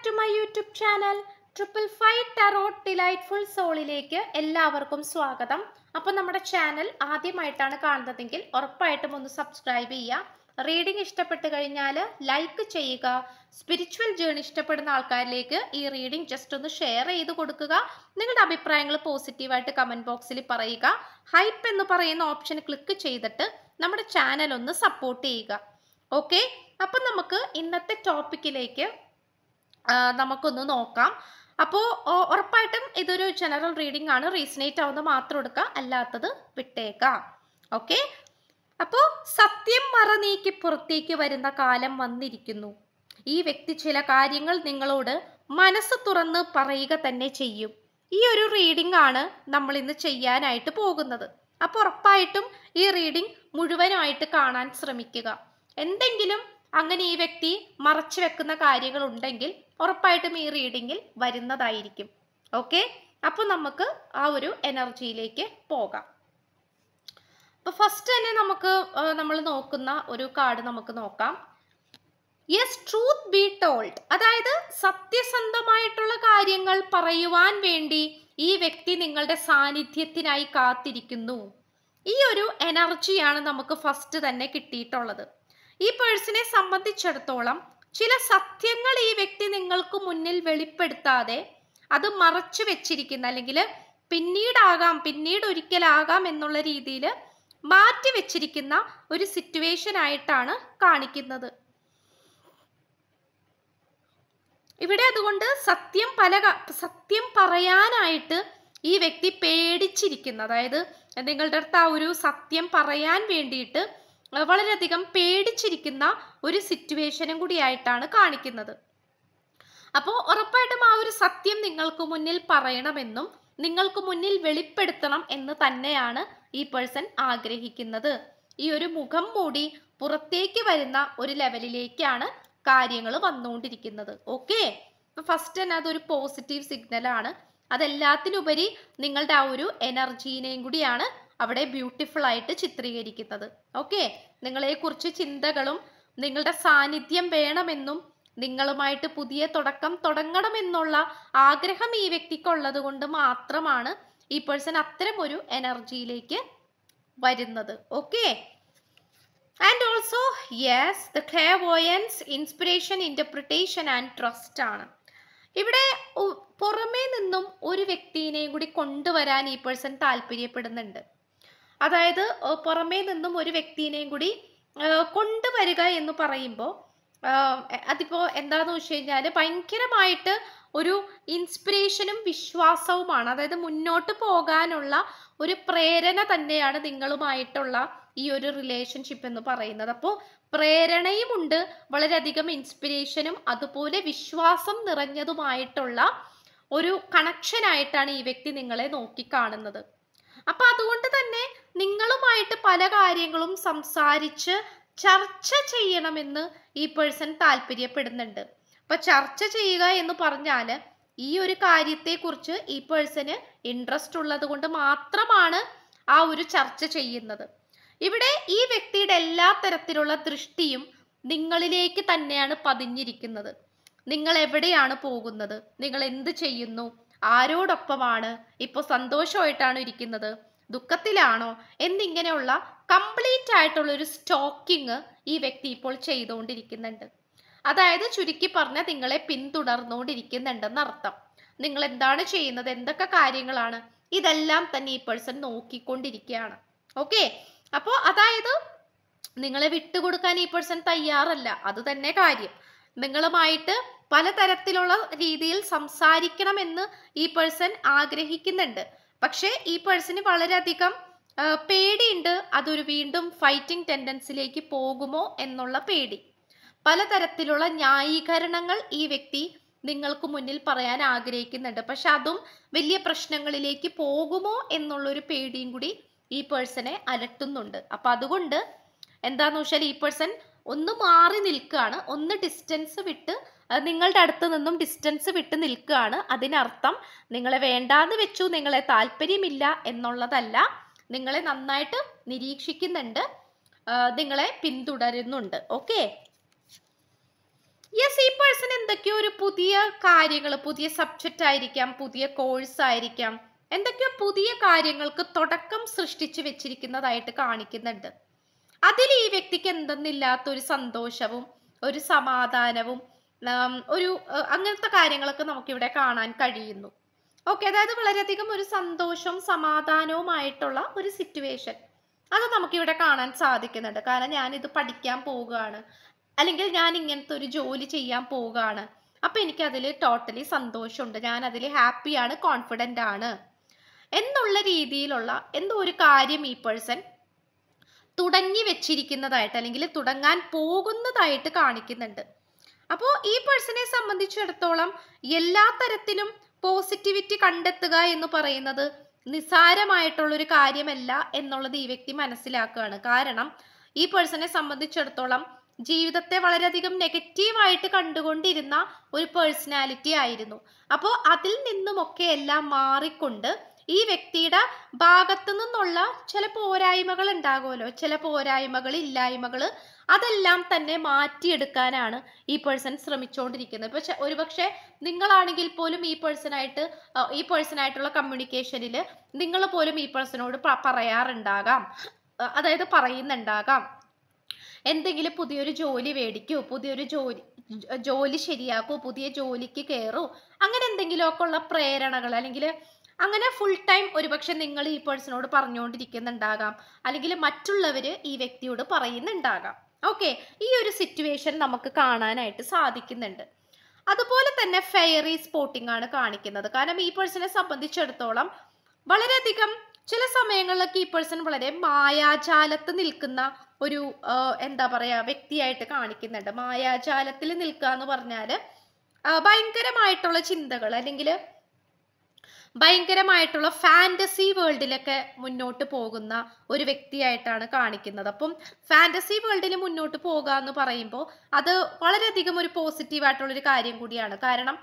To my YouTube channel triple five tarot delightful സോളിലേക്ക് എല്ലാവർക്കും സ്വാഗതം. അപ്പോൾ നമ്മുടെ ചാനൽ ആദ്യമായിട്ടാണ് കാണുന്നതെങ്കിൽ ഉറപ്പായിട്ടും ഒന്ന് സബ്സ്ക്രൈബ് ചെയ്യുക. റീഡിംഗ് ഇഷ്ടപ്പെട്ട് കഴിഞ്ഞാൽ ലൈക്ക് ചെയ്യുക. സ്പിരിച്വൽ ജേർണി ഇഷ്ടപ്പെടുന്ന ആൾക്കാരിലേക്ക് ഈ റീഡിംഗ് ജസ്റ്റ് ഒന്ന് ഷെയർ ചെയ്ത് കൊടുക്കുക. നിങ്ങളുടെ അഭിപ്രായങ്ങൾ പോസിറ്റീവായിട്ട് കമൻറ്റ് ബോക്സിൽ പറയുക. ഹൈപ്പ് എന്ന് പറയുന്ന ഓപ്ഷൻ ക്ലിക്ക് ചെയ്തിട്ട് നമ്മുടെ ചാനൽ ഒന്ന് സപ്പോർട്ട് ചെയ്യുക. ഓക്കെ, അപ്പം നമുക്ക് ഇന്നത്തെ ടോപ്പിക്കിലേക്ക് നമുക്കൊന്ന് നോക്കാം. അപ്പോൾ ഉറപ്പായിട്ടും ഇതൊരു ജനറൽ റീഡിംഗ് ആണ്. റീസണേറ്റ് ആവുന്ന മാത്രം എടുക്കുക, അല്ലാത്തത് വിട്ടേക്കാം. ഓക്കെ, അപ്പോൾ സത്യം മറ നീക്കി പുറത്തേക്ക് വരുന്ന കാലം വന്നിരിക്കുന്നു. ഈ വ്യക്തി ചില കാര്യങ്ങൾ നിങ്ങളോട് മനസ്സ് തുറന്ന് പറയുക തന്നെ ചെയ്യും. ഈ ഒരു റീഡിംഗ് ആണ് നമ്മൾ ഇന്ന് ചെയ്യാനായിട്ട് പോകുന്നത്. അപ്പോൾ ഉറപ്പായിട്ടും ഈ റീഡിംഗ് മുഴുവനായിട്ട് കാണാൻ ശ്രമിക്കുക. എന്തെങ്കിലും അങ്ങനെ ഈ വ്യക്തി മറച്ചു വെക്കുന്ന കാര്യങ്ങൾ ഉണ്ടെങ്കിൽ ഉറപ്പായിട്ടും ഈ റീഡിങ്ങിൽ വരുന്നതായിരിക്കും. ഓക്കെ, അപ്പോൾ നമുക്ക് ആ ഒരു എനർജിയിലേക്ക് പോകാം. അപ്പോൾ ഫസ്റ്റ് തന്നെ നമ്മൾ നോക്കുന്ന ഒരു കാർഡ് നമുക്ക് നോക്കാം. Yes, truth B told. അതായത് സത്യസന്ധമായിട്ടുള്ള കാര്യങ്ങൾ പറയുവാൻ വേണ്ടി ഈ വ്യക്തി നിങ്ങളുടെ സാന്നിധ്യത്തിനായി കാത്തിരിക്കുന്നു. ഈ ഒരു എനർജിയാണ് നമുക്ക് ഫസ്റ്റ് തന്നെ കിട്ടിയിട്ടുള്ളത്. ഈ പേഴ്സണെ സംബന്ധിച്ചിടത്തോളം ചില സത്യങ്ങൾ ഈ വ്യക്തി നിങ്ങൾക്ക് മുന്നിൽ വെളിപ്പെടുത്താതെ അത് മറച്ചു വെച്ചിരിക്കുന്ന, അല്ലെങ്കിൽ പിന്നീട് ഒരിക്കലാകാം എന്നുള്ള രീതിയിൽ മാറ്റി വെച്ചിരിക്കുന്ന ഒരു സിറ്റുവേഷൻ ആയിട്ടാണ് കാണിക്കുന്നത്. ഇവിടെ അതുകൊണ്ട് സത്യം പറയാനായിട്ട് ഈ വ്യക്തി പേടിച്ചിരിക്കുന്നു. അതായത് നിങ്ങളുടെ അടുത്ത് ആ ഒരു സത്യം പറയാൻ വേണ്ടിയിട്ട് വളരെയധികം പേടിച്ചിരിക്കുന്ന ഒരു സിറ്റുവേഷനും കൂടിയായിട്ടാണ് കാണിക്കുന്നത്. അപ്പോൾ ഉറപ്പായിട്ടും ആ ഒരു സത്യം നിങ്ങൾക്ക് മുന്നിൽ പറയണമെന്നും നിങ്ങൾക്ക് മുന്നിൽ വെളിപ്പെടുത്തണം എന്ന് തന്നെയാണ് ഈ പേഴ്സൺ ആഗ്രഹിക്കുന്നത്. ഈ ഒരു മുഖം മൂടി പുറത്തേക്ക് വരുന്ന ഒരു ലെവലിലേക്കാണ് കാര്യങ്ങൾ വന്നുകൊണ്ടിരിക്കുന്നത്. ഓക്കെ, ഫസ്റ്റ് തന്നെ അതൊരു പോസിറ്റീവ് സിഗ്നലാണ്. അതെല്ലാത്തിനുപരി നിങ്ങളുടെ ആ ഒരു എനർജീനെയും കൂടിയാണ് അവിടെ ബ്യൂട്ടിഫുൾ ആയിട്ട് ചിത്രീകരിക്കുന്നത്. ഓക്കെ, നിങ്ങളെക്കുറിച്ച് ചിന്തകളും നിങ്ങളുടെ സാന്നിധ്യം വേണമെന്നും നിങ്ങളുമായിട്ട് പുതിയ തുടക്കം തുടങ്ങണമെന്നുള്ള ആഗ്രഹം ഈ വ്യക്തിക്കുള്ളത് കൊണ്ട് മാത്രമാണ് ഈ പേഴ്സൺ അത്തരം ഒരു എനർജിയിലേക്ക് വരുന്നത്. Okay, and also yes, the clairvoyance, inspiration, interpretation and trust ആണ്. ഇവിടെ പുറമേ നിന്നും ഒരു വ്യക്തിയെയും കൂടി കൊണ്ടുവരാൻ ഈ പേഴ്സൺ താല്പര്യപ്പെടുന്നുണ്ട്. അതായത് പുറമേ നിന്നും ഒരു വ്യക്തിയെയും കൂടി കൊണ്ടുവരിക എന്ന് പറയുമ്പോൾ അതിപ്പോൾ എന്താണെന്ന് വെച്ച് കഴിഞ്ഞാൽ ഭയങ്കരമായിട്ട് ഒരു ഇൻസ്പിറേഷനും വിശ്വാസവുമാണ്. അതായത് മുന്നോട്ട് പോകാനുള്ള ഒരു പ്രേരണ തന്നെയാണ് നിങ്ങളുമായിട്ടുള്ള ഈ ഒരു റിലേഷൻഷിപ്പ് എന്ന് പറയുന്നത്. അപ്പോൾ പ്രേരണയുമുണ്ട്, വളരെയധികം ഇൻസ്പിറേഷനും അതുപോലെ വിശ്വാസം നിറഞ്ഞതുമായിട്ടുള്ള ഒരു കണക്ഷനായിട്ടാണ് ഈ വ്യക്തി നിങ്ങളെ നോക്കിക്കാണുന്നത്. അപ്പൊ അതുകൊണ്ട് തന്നെ നിങ്ങളുമായിട്ട് പല കാര്യങ്ങളും സംസാരിച്ച് ചർച്ച ചെയ്യണമെന്ന് ഈ പേഴ്സൺ താല്പര്യപ്പെടുന്നുണ്ട്. അപ്പൊ ചർച്ച ചെയ്യുക എന്ന് പറഞ്ഞാൽ ഈ ഒരു കാര്യത്തെക്കുറിച്ച് ഈ പേഴ്സണ് ഇൻട്രസ്റ്റ് ഉള്ളത് കൊണ്ട് മാത്രമാണ് ആ ഒരു ചർച്ച ചെയ്യുന്നത്. ഇവിടെ ഈ വ്യക്തിയുടെ എല്ലാ തരത്തിലുള്ള ദൃഷ്ടിയും നിങ്ങളിലേക്ക് തന്നെയാണ് പതിഞ്ഞിരിക്കുന്നത്. നിങ്ങൾ എവിടെയാണ് പോകുന്നത്, നിങ്ങൾ എന്ത് ചെയ്യുന്നു, ആരോടൊപ്പമാണ്, ഇപ്പോൾ സന്തോഷമായിട്ടാണ് ഇരിക്കുന്നത്, ദുഃഖത്തിലാണോ എന്നിങ്ങനെയുള്ള കംപ്ലീറ്റ് ആയിട്ടുള്ള ഒരു സ്റ്റോക്കിങ് ഈ വ്യക്തി ഇപ്പോൾ ചെയ്തുകൊണ്ടിരിക്കുന്നുണ്ട്. അതായത് ചുരുക്കി പറഞ്ഞാൽ നിങ്ങളെ പിന്തുടർന്നുകൊണ്ടിരിക്കുന്നുണ്ടെന്ന് അർത്ഥം. നിങ്ങൾ എന്താണ് ചെയ്യുന്നത്, എന്തൊക്കെ കാര്യങ്ങളാണ്, ഇതെല്ലാം തന്നെ ഈ പേഴ്സൺ നോക്കിക്കൊണ്ടിരിക്കുകയാണ്. ഓക്കെ, അപ്പോൾ അതായത് നിങ്ങളെ വിട്ടുകൊടുക്കാൻ ഈ പേഴ്സൺ തയ്യാറല്ല. അത് തന്നെ കാര്യം. നിങ്ങളുമായിട്ട് പലതരത്തിലുള്ള രീതിയിൽ സംസാരിക്കണമെന്ന് ഈ പേഴ്സൺ ആഗ്രഹിക്കുന്നുണ്ട്. പക്ഷേ ഈ പേഴ്സണ് വളരെയധികം പേടിയുണ്ട്. അതൊരു വീണ്ടും ഫൈറ്റിംഗ് ടെൻഡൻസിലേക്ക് പോകുമോ എന്നുള്ള പേടി. പലതരത്തിലുള്ള ന്യായീകരണങ്ങൾ ഈ വ്യക്തി നിങ്ങൾക്ക് മുന്നിൽ പറയാൻ ആഗ്രഹിക്കുന്നുണ്ട്. പക്ഷെ അതും വലിയ പ്രശ്നങ്ങളിലേക്ക് പോകുമോ എന്നുള്ളൊരു പേടിയും കൂടി ഈ പേഴ്സണെ അലട്ടുന്നുണ്ട്. അപ്പൊ അതുകൊണ്ട് എന്താന്ന് വെച്ചാൽ ഈ പേഴ്സൺ ഒന്ന് മാറി നിൽക്കുകയാണ്, ഒന്ന് ഡിസ്റ്റൻസ് വിട്ട്, നിങ്ങളുടെ അടുത്ത് നിന്നും ഡിസ്റ്റൻസ് വിട്ട് നിൽക്കുകയാണ്. അതിനർത്ഥം നിങ്ങളെ വേണ്ടാന്ന് വെച്ചു, നിങ്ങളെ താല്പര്യമില്ല എന്നുള്ളതല്ല. നിങ്ങളെ നന്നായിട്ട് നിരീക്ഷിക്കുന്നുണ്ട്, നിങ്ങളെ പിന്തുടരുന്നുണ്ട്. ഓക്കെ, യെസ്, ഈ പേഴ്സൺ എന്തൊക്കെയോ ഒരു പുതിയ കാര്യങ്ങൾ, പുതിയ സബ്ജക്റ്റ് ആയിരിക്കാം, പുതിയ കോഴ്സ് ആയിരിക്കാം, എന്തൊക്കെയോ പുതിയ കാര്യങ്ങൾക്ക് തുടക്കം സൃഷ്ടിച്ചു വെച്ചിരിക്കുന്നതായിട്ട് കാണിക്കുന്നുണ്ട്. അതിൽ ഈ വ്യക്തിക്ക് എന്തെന്നില്ലാത്ത ഒരു സന്തോഷവും ഒരു സമാധാനവും ഒരു അങ്ങനത്തെ കാര്യങ്ങളൊക്കെ നമുക്കിവിടെ കാണാൻ കഴിയുന്നു. ഓക്കെ, അതായത് വളരെയധികം ഒരു സന്തോഷവും സമാധാനവുമായിട്ടുള്ള ഒരു സിറ്റുവേഷൻ അത് നമുക്കിവിടെ കാണാൻ സാധിക്കുന്നുണ്ട്. കാരണം ഞാനിത് പഠിക്കാൻ പോവുകയാണ്, അല്ലെങ്കിൽ ഞാൻ ഇങ്ങനത്തെ ഒരു ജോലി ചെയ്യാൻ പോവുകയാണ്, അപ്പൊ എനിക്കതിൽ ടോട്ടലി സന്തോഷമുണ്ട്, ഞാൻ അതിൽ ഹാപ്പിയാണ്, കോൺഫിഡൻ്റ് ആണ് എന്നുള്ള രീതിയിലുള്ള എന്തോ ഒരു കാര്യം ഈ പേഴ്സൺ തുടങ്ങി വെച്ചിരിക്കുന്നതായിട്ട് അല്ലെങ്കിൽ തുടങ്ങാൻ പോകുന്നതായിട്ട് കാണിക്കുന്നുണ്ട്. അപ്പോൾ ഈ പേഴ്സണെ സംബന്ധിച്ചിടത്തോളം എല്ലാ തരത്തിലും പോസിറ്റിവിറ്റി കണ്ടെത്തുക എന്ന് പറയുന്നത് നിസ്സാരമായിട്ടുള്ളൊരു കാര്യമല്ല എന്നുള്ളത് ഈ വ്യക്തി മനസ്സിലാക്കുകയാണ്. കാരണം ഈ പേഴ്സണെ സംബന്ധിച്ചിടത്തോളം ജീവിതത്തെ വളരെയധികം നെഗറ്റീവായിട്ട് കണ്ടുകൊണ്ടിരുന്ന ഒരു പേഴ്സണാലിറ്റി ആയിരുന്നു. അപ്പോൾ അതിൽ നിന്നുമൊക്കെ എല്ലാം മാറിക്കൊണ്ട് ഈ വ്യക്തിയുടെ ഭാഗത്തു നിന്നുള്ള ചില പോരായ്മകൾ ഉണ്ടാകുമല്ലോ, ചില പോരായ്മകൾ, ഇല്ലായ്മകൾ, അതെല്ലാം തന്നെ മാറ്റിയെടുക്കാനാണ് ഈ പേഴ്സൺ ശ്രമിച്ചുകൊണ്ടിരിക്കുന്നത്. പക്ഷെ ഒരുപക്ഷെ നിങ്ങളാണെങ്കിൽ പോലും ഈ പേഴ്സണായിട്ടുള്ള കമ്മ്യൂണിക്കേഷനിൽ നിങ്ങൾ പോലും ഈ പേഴ്സണോട് പറയാറുണ്ടാകാം, അതായത് പറയുന്നുണ്ടാകാം, എന്തെങ്കിലും പുതിയൊരു ജോലി മേടിക്കൂ, പുതിയൊരു ജോലി ശരിയാക്കൂ, പുതിയ ജോലിക്ക് കയറൂ, അങ്ങനെ എന്തെങ്കിലുമൊക്കെ ഉള്ള പ്രേരണകൾ, അല്ലെങ്കിൽ അങ്ങനെ ഫുൾ ടൈം ഒരുപക്ഷെ നിങ്ങൾ ഈ പേഴ്സണോട് പറഞ്ഞുകൊണ്ടിരിക്കുന്നുണ്ടാകാം, അല്ലെങ്കിൽ മറ്റുള്ളവർ ഈ വ്യക്തിയോട് പറയുന്നുണ്ടാകാം. ഓക്കെ, ഈ ഒരു സിറ്റുവേഷൻ നമുക്ക് കാണാനായിട്ട് സാധിക്കുന്നുണ്ട്. അതുപോലെ തന്നെ ഫെയറി സ്പോട്ടിംഗ് ആണ് കാണിക്കുന്നത്. കാരണം ഈ പേഴ്സണെ സംബന്ധിച്ചിടത്തോളം വളരെയധികം ചില സമയങ്ങളിലൊക്കെ ഈ പേഴ്സൺ വളരെ മായാജാലത്ത് നിൽക്കുന്ന ഒരു എന്താ പറയാ വ്യക്തിയായിട്ട് കാണിക്കുന്നുണ്ട്. മായാജാലത്തിൽ നിൽക്കുക എന്ന് പറഞ്ഞാൽ ഭയങ്കരമായിട്ടുള്ള ചിന്തകൾ, അല്ലെങ്കിൽ ഭയങ്കരമായിട്ടുള്ള ഫാന്റസി വേൾഡിലൊക്കെ മുന്നോട്ട് പോകുന്ന ഒരു വ്യക്തിയായിട്ടാണ് കാണിക്കുന്നത്. അപ്പം ഫാന്റസി വേൾഡിൽ മുന്നോട്ട് പോകുക എന്ന് പറയുമ്പോൾ അത് വളരെയധികം ഒരു പോസിറ്റീവായിട്ടുള്ളൊരു കാര്യം കൂടിയാണ്. കാരണം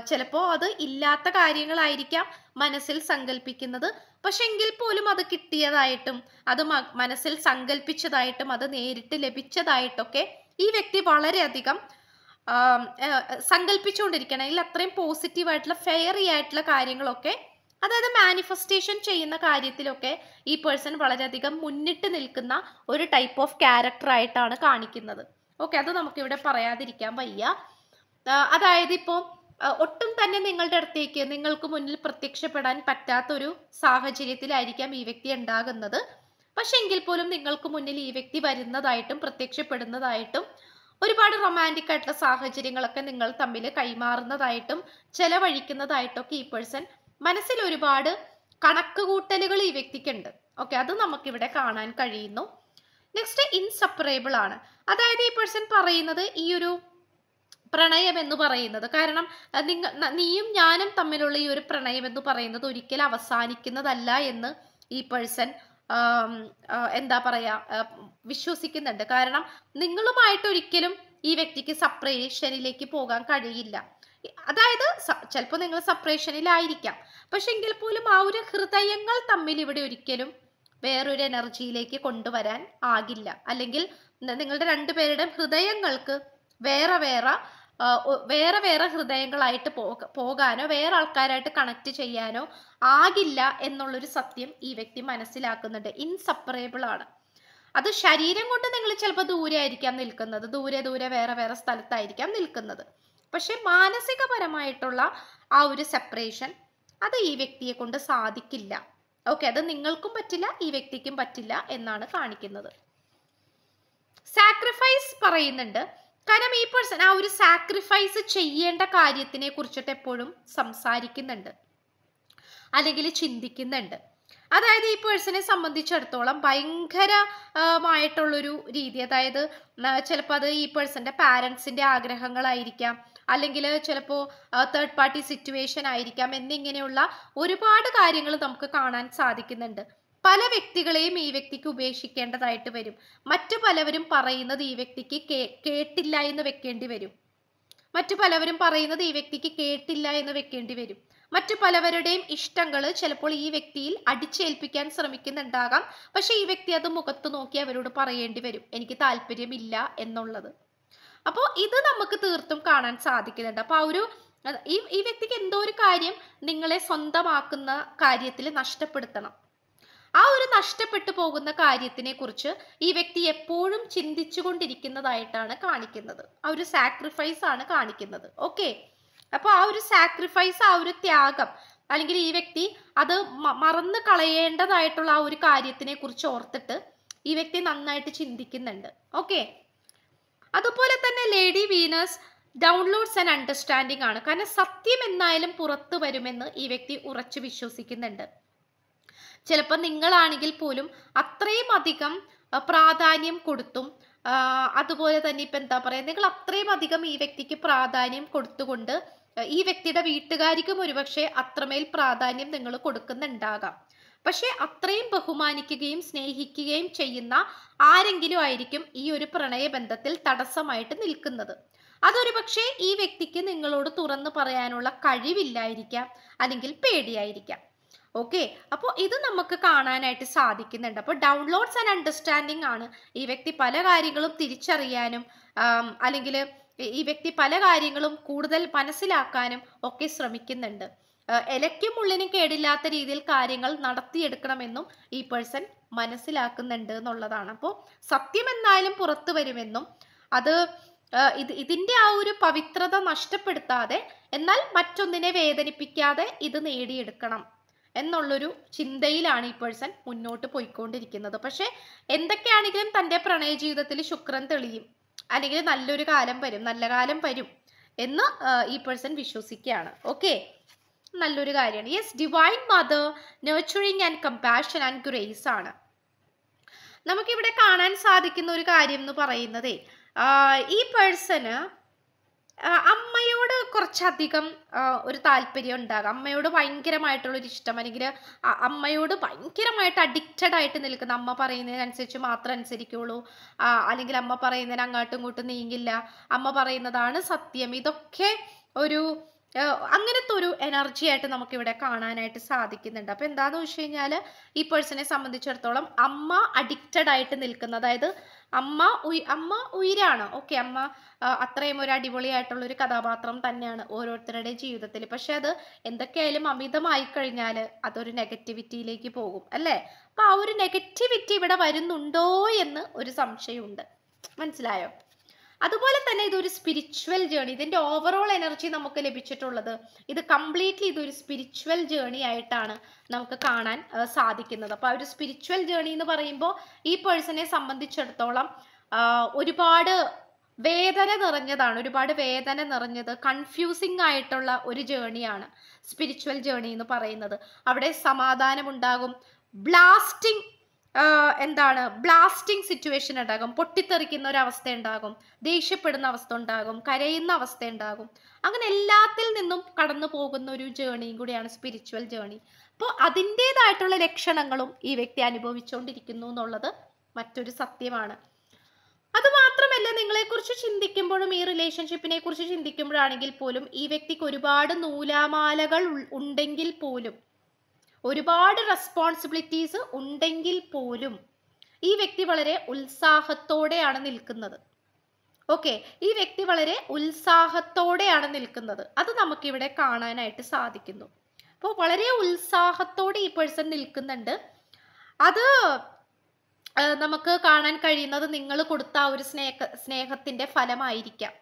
ചിലപ്പോൾ അത് ഇല്ലാത്ത കാര്യങ്ങളായിരിക്കാം മനസ്സിൽ സങ്കല്പിക്കുന്നത്, പക്ഷെ എങ്കിൽ പോലും അത് കിട്ടിയതായിട്ടും അത് മനസ്സിൽ സങ്കല്പിച്ചതായിട്ടും അത് നേരിട്ട് ലഭിച്ചതായിട്ടൊക്കെ ഈ വ്യക്തി വളരെയധികം സങ്കല്പിച്ചുകൊണ്ടിരിക്കണമെങ്കിൽ അത്രയും പോസിറ്റീവായിട്ടുള്ള ഫെയറി ആയിട്ടുള്ള കാര്യങ്ങളൊക്കെ, അതായത് മാനിഫെസ്റ്റേഷൻ ചെയ്യുന്ന കാര്യത്തിലൊക്കെ ഈ പേഴ്സൺ വളരെയധികം മുന്നിട്ട് നിൽക്കുന്ന ഒരു ടൈപ്പ് ഓഫ് ക്യാരക്ടർ ആയിട്ടാണ് കാണിക്കുന്നത്. ഓക്കെ, അത് നമുക്കിവിടെ പറയാതിരിക്കാൻ വയ്യ. അതായത് ഇപ്പോൾ ഒട്ടും തന്നെ നിങ്ങളുടെ അടുത്തേക്ക് നിങ്ങൾക്ക് മുന്നിൽ പ്രത്യക്ഷപ്പെടാൻ പറ്റാത്തൊരു സാഹചര്യത്തിലായിരിക്കാം ഈ വ്യക്തി ഉണ്ടാകുന്നത്. പക്ഷെ എങ്കിൽ പോലും നിങ്ങൾക്ക് മുന്നിൽ ഈ വ്യക്തി വരുന്നതായിട്ടും പ്രത്യക്ഷപ്പെടുന്നതായിട്ടും ഒരുപാട് റൊമാൻറ്റിക് ആയിട്ടുള്ള സാഹചര്യങ്ങളൊക്കെ നിങ്ങൾ തമ്മിൽ കൈമാറുന്നതായിട്ടും ചെലവഴിക്കുന്നതായിട്ടൊക്കെ ഈ പേഴ്സൺ മനസ്സിൽ ഒരുപാട് കണക്കുകൂട്ടലുകൾ ഈ വ്യക്തിക്കുണ്ട്. ഓക്കെ, അത് നമുക്കിവിടെ കാണാൻ കഴിയുന്നു. നെക്സ്റ്റ് ഇൻസെപ്പറേബിൾ ആണ്. അതായത് ഈ പേഴ്സൺ പറയുന്നത് ഈ ഒരു പ്രണയം എന്ന് പറയുന്നത്, കാരണം നീയും ഞാനും തമ്മിലുള്ള ഈ ഒരു പ്രണയം എന്ന് പറയുന്നത് ഒരിക്കലും അവസാനിക്കുന്നതല്ല എന്ന് ഈ പേഴ്സൺ എന്താ പറയാ വിശ്വസിക്കുന്നുണ്ട്. കാരണം നിങ്ങളുമായിട്ട് ഒരിക്കലും ഈ വ്യക്തിക്ക് സെപ്പറേഷനിലേക്ക് പോകാൻ കഴിയില്ല. അതായത് ചിലപ്പോൾ നിങ്ങൾ സെപ്പറേഷനിലായിരിക്കാം, പക്ഷെ എങ്കിൽ പോലും ആ ഒരു ഹൃദയങ്ങൾ തമ്മിൽ ഇവിടെ ഒരിക്കലും വേറൊരു എനർജിയിലേക്ക് കൊണ്ടുവരാൻ ആകില്ല. അല്ലെങ്കിൽ നിങ്ങളുടെ രണ്ടുപേരുടെയും ഹൃദയങ്ങൾക്ക് വേറെ വേറെ ഹൃദയങ്ങളായിട്ട് പോകാനോ വേറെ ആൾക്കാരായിട്ട് കണക്ട് ചെയ്യാനോ ആകില്ല എന്നുള്ളൊരു സത്യം ഈ വ്യക്തി മനസ്സിലാക്കുന്നുണ്ട്. ഇൻസെപ്പറേബിൾ ആണ്. അത് ശരീരം കൊണ്ട് നിങ്ങൾ ചിലപ്പോൾ ദൂരെ ആയിരിക്കാം നിൽക്കുന്നത്, ദൂരെ വേറെ സ്ഥലത്തായിരിക്കാം നിൽക്കുന്നത്, പക്ഷെ മാനസികപരമായിട്ടുള്ള ആ ഒരു സെപ്പറേഷൻ അത് ഈ വ്യക്തിയെ കൊണ്ട് സാധിക്കില്ല. ഓക്കെ, അത് നിങ്ങൾക്കും പറ്റില്ല, ഈ വ്യക്തിക്കും പറ്റില്ല എന്നാണ് കാണിക്കുന്നത്. സാക്രിഫൈസ് പറയുന്നുണ്ട്. കാരണം ഈ പേഴ്സൺ ആ ഒരു സാക്രിഫൈസ് ചെയ്യേണ്ട കാര്യത്തിനെ കുറിച്ചിട്ട് എപ്പോഴും സംസാരിക്കുന്നുണ്ട്, അല്ലെങ്കിൽ ചിന്തിക്കുന്നുണ്ട്. അതായത് ഈ പേഴ്സണെ സംബന്ധിച്ചിടത്തോളം ഭയങ്കരമായിട്ടുള്ളൊരു രീതി, അതായത് ചിലപ്പോൾ അത് ഈ പേഴ്സന്റെ പാരൻസിന്റെ ആഗ്രഹങ്ങളായിരിക്കാം, അല്ലെങ്കിൽ ചിലപ്പോൾ തേർഡ് പാർട്ടി സിറ്റുവേഷൻ ആയിരിക്കാം, എന്നിങ്ങനെയുള്ള ഒരുപാട് കാര്യങ്ങൾ നമുക്ക് കാണാൻ സാധിക്കുന്നുണ്ട്. പല വ്യക്തികളെയും ഈ വ്യക്തിക്ക് ഉപേക്ഷിക്കേണ്ടതായിട്ട് വരും. മറ്റു പലവരും പറയുന്നത് ഈ വ്യക്തിക്ക് കേട്ടില്ല എന്ന് വെക്കേണ്ടി വരും. മറ്റു പലവരും പറയുന്നത് ഈ വ്യക്തിക്ക് കേട്ടില്ല എന്ന് വെക്കേണ്ടി വരും. മറ്റു പലവരുടെയും ഇഷ്ടങ്ങൾ ചിലപ്പോൾ ഈ വ്യക്തിയിൽ അടിച്ചേൽപ്പിക്കാൻ ശ്രമിക്കുന്നുണ്ടാകാം, പക്ഷെ ഈ വ്യക്തി അത് മുഖത്ത് നോക്കി അവരോട് പറയേണ്ടി വരും, എനിക്ക് താല്പര്യമില്ല എന്നുള്ളത്. അപ്പോൾ ഇത് നമുക്ക് തീർത്തും കാണാൻ സാധിക്കുന്നുണ്ട്. അപ്പോൾ ആ ഒരു ഈ വ്യക്തിക്ക് എന്തോ ഒരു കാര്യം നിങ്ങളെ സ്വന്തമാക്കുന്ന കാര്യത്തിൽ നഷ്ടപ്പെടുത്തണം. ആ ഒരു നഷ്ടപ്പെട്ടു പോകുന്ന കാര്യത്തിനെ കുറിച്ച് ഈ വ്യക്തി എപ്പോഴും ചിന്തിച്ചു കൊണ്ടിരിക്കുന്നതായിട്ടാണ് കാണിക്കുന്നത്. ആ ഒരു സാക്രിഫൈസ് ആണ് കാണിക്കുന്നത്. ഓക്കെ, അപ്പൊ ആ ഒരു സാക്രിഫൈസ്, ആ ഒരു ത്യാഗം, അല്ലെങ്കിൽ ഈ വ്യക്തി അത് മറന്നു കളയേണ്ടതായിട്ടുള്ള ആ ഒരു കാര്യത്തിനെ കുറിച്ച് ഓർത്തിട്ട് ഈ വ്യക്തി നന്നായിട്ട് ചിന്തിക്കുന്നുണ്ട്. ഓക്കെ, അതുപോലെ തന്നെ lady Venus downloads and understanding ആണ്. കാരണം സത്യം എന്നായാലും പുറത്തു വരുമെന്ന് ഈ വ്യക്തി ഉറച്ചു വിശ്വസിക്കുന്നുണ്ട്. ചിലപ്പോൾ നിങ്ങളാണെങ്കിൽ പോലും അത്രയും അധികം പ്രാധാന്യം കൊടുത്തും അതുപോലെ തന്നെ ഇപ്പം എന്താ പറയുക, നിങ്ങൾ അത്രയും അധികം ഈ വ്യക്തിക്ക് പ്രാധാന്യം കൊടുത്തുകൊണ്ട് ഈ വ്യക്തിയുടെ വീട്ടുകാർക്കും ഒരുപക്ഷെ അത്രമേൽ പ്രാധാന്യം നിങ്ങൾ കൊടുക്കുന്നുണ്ടാകാം. പക്ഷെ അത്രയും ബഹുമാനിക്കുകയും സ്നേഹിക്കുകയും ചെയ്യുന്ന ആരെങ്കിലും ആയിരിക്കും ഈ ഒരു പ്രണയബന്ധത്തിൽ തടസ്സമായിട്ട് നിൽക്കുന്നത്. അതൊരു പക്ഷേ ഈ വ്യക്തിക്ക് നിങ്ങളോട് തുറന്നു പറയാനുള്ള കഴിവില്ലായിരിക്കാം, അല്ലെങ്കിൽ പേടിയായിരിക്കാം. ഓക്കെ, അപ്പോൾ ഇത് നമുക്ക് കാണാനായിട്ട് സാധിക്കുന്നുണ്ട്. അപ്പോൾ ഡൗൺലോഡ്സ് ആൻഡ് അണ്ടർസ്റ്റാൻഡിങ് ആണ്. ഈ വ്യക്തി പല കാര്യങ്ങളും തിരിച്ചറിയാനും അല്ലെങ്കിൽ ഈ വ്യക്തി പല കാര്യങ്ങളും കൂടുതൽ മനസ്സിലാക്കാനും ഒക്കെ ശ്രമിക്കുന്നുണ്ട്. ഇലയ്ക്കും ഉള്ളിനും കേടില്ലാത്ത രീതിയിൽ കാര്യങ്ങൾ നടത്തിയെടുക്കണമെന്നും ഈ പേഴ്സൺ മനസ്സിലാക്കുന്നുണ്ട് എന്നുള്ളതാണ്. അപ്പോൾ സത്യം എന്നാലും പുറത്തു വരുമെന്നും അത് ഇതിന്റെ ആ ഒരു പവിത്രത നഷ്ടപ്പെടുത്താതെ എന്നാൽ മറ്റൊന്നിനെ വേദനിപ്പിക്കാതെ ഇത് നേടിയെടുക്കണം എന്നുള്ളൊരു ചിന്തയിലാണ് ഈ പേഴ്സൺ മുന്നോട്ട് പോയിക്കൊണ്ടിരിക്കുന്നത്. പക്ഷെ എന്തൊക്കെയാണെങ്കിലും തൻ്റെ പ്രണയ ജീവിതത്തിൽ ശുക്രൻ തെളിയും, അല്ലെങ്കിൽ നല്ലൊരു കാലം വരും, നല്ല കാലം വരും എന്ന് ഈ പേഴ്സൺ വിശ്വസിക്കുകയാണ്. ഓക്കെ, നല്ലൊരു കാര്യമാണ്. Yes, divine mother nurturing and compassion and grace ആണ് നമുക്കിവിടെ കാണാൻ സാധിക്കുന്ന ഒരു കാര്യം എന്ന് പറയുന്നത്. ഈ പേഴ്സണ് അമ്മയോട് കുറച്ചധികം ഒരു താല്പര്യം ഉണ്ടാകാം. അമ്മയോട് ഭയങ്കരമായിട്ടുള്ളൊരു ഇഷ്ടം, അല്ലെങ്കിൽ അമ്മയോട് ഭയങ്കരമായിട്ട് അഡിക്റ്റഡ് ആയിട്ട് നിൽക്കുന്ന, അമ്മ പറയുന്നതിനനുസരിച്ച് മാത്രം അനുസരിക്കുള്ളൂ, അല്ലെങ്കിൽ അമ്മ പറയുന്നതിന് അങ്ങോട്ടും ഇങ്ങോട്ടും നീങ്ങില്ല, അമ്മ പറയുന്നതാണ് സത്യം. ഇതൊക്കെ ഒരു അങ്ങനത്തെ ഒരു എനർജി ആയിട്ട് നമുക്കിവിടെ കാണാനായിട്ട് സാധിക്കുന്നുണ്ട്. അപ്പോൾ എന്താണെന്ന് വെച്ച് കഴിഞ്ഞാൽ ഈ പേഴ്സണെ സംബന്ധിച്ചിടത്തോളം അമ്മ അഡിക്റ്റഡ് ആയിട്ട് നിൽക്കുന്ന, അതായത് അമ്മ ഉയരാണ്. ഓക്കെ, അമ്മ അത്രയും ഒരു അടിപൊളിയായിട്ടുള്ളൊരു കഥാപാത്രം തന്നെയാണ് ഓരോരുത്തരുടെയും ജീവിതത്തിൽ. പക്ഷെ അത് എന്തൊക്കെയായാലും അമിതമായി കഴിഞ്ഞാൽ അതൊരു നെഗറ്റിവിറ്റിയിലേക്ക് പോകും, അല്ലേ? അപ്പം ആ ഒരു നെഗറ്റിവിറ്റി ഇവിടെ വരുന്നുണ്ടോ എന്ന് ഒരു സംശയമുണ്ട്. മനസ്സിലായോ? അതുപോലെ തന്നെ ഇതൊരു സ്പിരിച്വൽ ജേണി, ഇതിൻ്റെ ഓവറോൾ എനർജി നമുക്ക് ലഭിച്ചിട്ടുള്ളത് ഇത് കംപ്ലീറ്റ്ലി ഇതൊരു സ്പിരിച്വൽ ജേണി ആയിട്ടാണ് നമുക്ക് കാണാൻ സാധിക്കുന്നത്. അപ്പോൾ ആ ഒരു സ്പിരിച്വൽ ജേണി എന്ന് പറയുമ്പോൾ ഈ പേഴ്സണെ സംബന്ധിച്ചിടത്തോളം ഒരുപാട് വേദന നിറഞ്ഞത് കൺഫ്യൂസിങ് ആയിട്ടുള്ള ഒരു ജേണിയാണ് സ്പിരിച്വൽ ജേണി എന്ന് പറയുന്നത്. അവിടെ സമാധാനമുണ്ടാകും, ബ്ലാസ്റ്റിംഗ് സിറ്റുവേഷൻ ഉണ്ടാകും, പൊട്ടിത്തെറിക്കുന്ന ഒരു അവസ്ഥ ഉണ്ടാകും, ദേഷ്യപ്പെടുന്ന അവസ്ഥ ഉണ്ടാകും, കരയുന്ന അവസ്ഥ ഉണ്ടാകും. അങ്ങനെ എല്ലാത്തിൽ നിന്നും കടന്നു പോകുന്ന ഒരു ജേണിയും കൂടിയാണ് സ്പിരിച്വൽ ജേണി. അപ്പോൾ അതിൻ്റെതായിട്ടുള്ള ലക്ഷണങ്ങളും ഈ വ്യക്തി അനുഭവിച്ചുകൊണ്ടിരിക്കുന്നു എന്നുള്ളത് മറ്റൊരു സത്യമാണ്. അതുമാത്രമല്ല, നിങ്ങളെക്കുറിച്ച് ചിന്തിക്കുമ്പോഴും ഈ റിലേഷൻഷിപ്പിനെ കുറിച്ച് ചിന്തിക്കുമ്പോഴാണെങ്കിൽ പോലും ഈ വ്യക്തിക്ക് ഒരുപാട് നൂലാമാലകൾ ഉണ്ടെങ്കിൽ പോലും, ഒരുപാട് റെസ്പോൺസിബിലിറ്റീസ് ഉണ്ടെങ്കിൽ പോലും ഈ വ്യക്തി വളരെ ഉത്സാഹത്തോടെയാണ് നിൽക്കുന്നത്. ഓക്കെ, ഈ വ്യക്തി വളരെ ഉത്സാഹത്തോടെയാണ് നിൽക്കുന്നത്. അത് നമുക്കിവിടെ കാണാനായിട്ട് സാധിക്കുന്നു. അപ്പോൾ വളരെ ഉത്സാഹത്തോടെ ഈ പേഴ്സൺ നിൽക്കുന്നുണ്ട്. അത് നമുക്ക് കാണാൻ കഴിയുന്നത് നിങ്ങൾ കൊടുത്ത ആ ഒരു സ്നേഹത്തിൻ്റെ ഫലമായിരിക്കാം.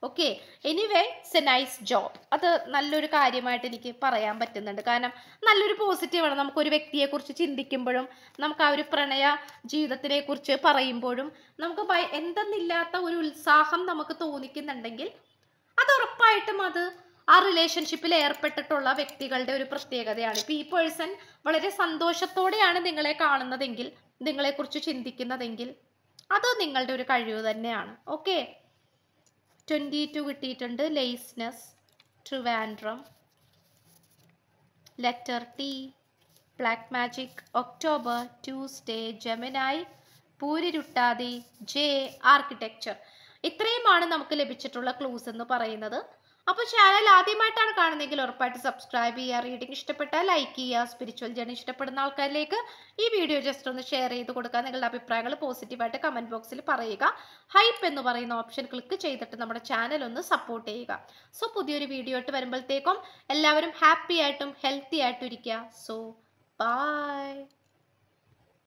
Okay, anyway it's a nice job. അത് നല്ലൊരു കാര്യമായിട്ട് എനിക്ക് പറയാൻ പറ്റുന്നുണ്ട്. കാരണം നല്ലൊരു പോസിറ്റീവാണ്. നമുക്കൊരു വ്യക്തിയെക്കുറിച്ച് ചിന്തിക്കുമ്പോഴും നമുക്ക് ആ ഒരു പ്രണയ ജീവിതത്തിനെ കുറിച്ച് പറയുമ്പോഴും നമുക്ക് എന്തെന്നില്ലാത്ത ഒരു ഉത്സാഹം നമുക്ക് തോന്നിക്കുന്നുണ്ടെങ്കിൽ അത് ഉറപ്പായിട്ടും അത് ആ റിലേഷൻഷിപ്പിൽ ഏർപ്പെട്ടിട്ടുള്ള വ്യക്തികളുടെ ഒരു പ്രത്യേകതയാണ്. ഇപ്പം ഈ പേഴ്സൺ വളരെ സന്തോഷത്തോടെയാണ് നിങ്ങളെ കാണുന്നതെങ്കിൽ, നിങ്ങളെക്കുറിച്ച് ചിന്തിക്കുന്നതെങ്കിൽ അത് നിങ്ങളുടെ ഒരു കഴിവ് തന്നെയാണ്. ഓക്കെ, 22 കിട്ടിയിട്ടുണ്ട്. Laziness, Trivandrum, letter T, black magic, October, Tuesday, Gemini, പൂരിരുട്ടാതി, ജെ, ആർക്കിടെക്ചർ. ഇത്രയുമാണ് നമുക്ക് ലഭിച്ചിട്ടുള്ള ക്ലൂസ് എന്ന് പറയുന്നത്. അപ്പോൾ ചാനൽ ആദ്യമായിട്ടാണ് കാണുന്നതെങ്കിൽ ഉറപ്പായിട്ട് സബ്സ്ക്രൈബ് ചെയ്യുക. റീഡിംഗ് ഇഷ്ടപ്പെട്ടാൽ ലൈക്ക് ചെയ്യുക. സ്പിരിച്വൽ ജേർണി ഇഷ്ടപ്പെടുന്ന ആൾക്കാരിലേക്ക് ഈ വീഡിയോ ജസ്റ്റ് ഒന്ന് ഷെയർ ചെയ്ത് കൊടുക്കുക. നിങ്ങളുടെ അഭിപ്രായങ്ങൾ പോസിറ്റീവായിട്ട് കമൻറ്റ് ബോക്സിൽ പറയുക. ഹൈപ്പ് എന്ന് പറയുന്ന ഓപ്ഷൻ ക്ലിക്ക് ചെയ്തിട്ട് നമ്മുടെ ചാനൽ ഒന്ന് സപ്പോർട്ട് ചെയ്യുക. സോ പുതിയൊരു വീഡിയോ ആയിട്ട് വരുമ്പോഴത്തേക്കും എല്ലാവരും ഹാപ്പി ആയിട്ടും ഹെൽത്തി ആയിട്ടും ഇരിക്കുക. So by.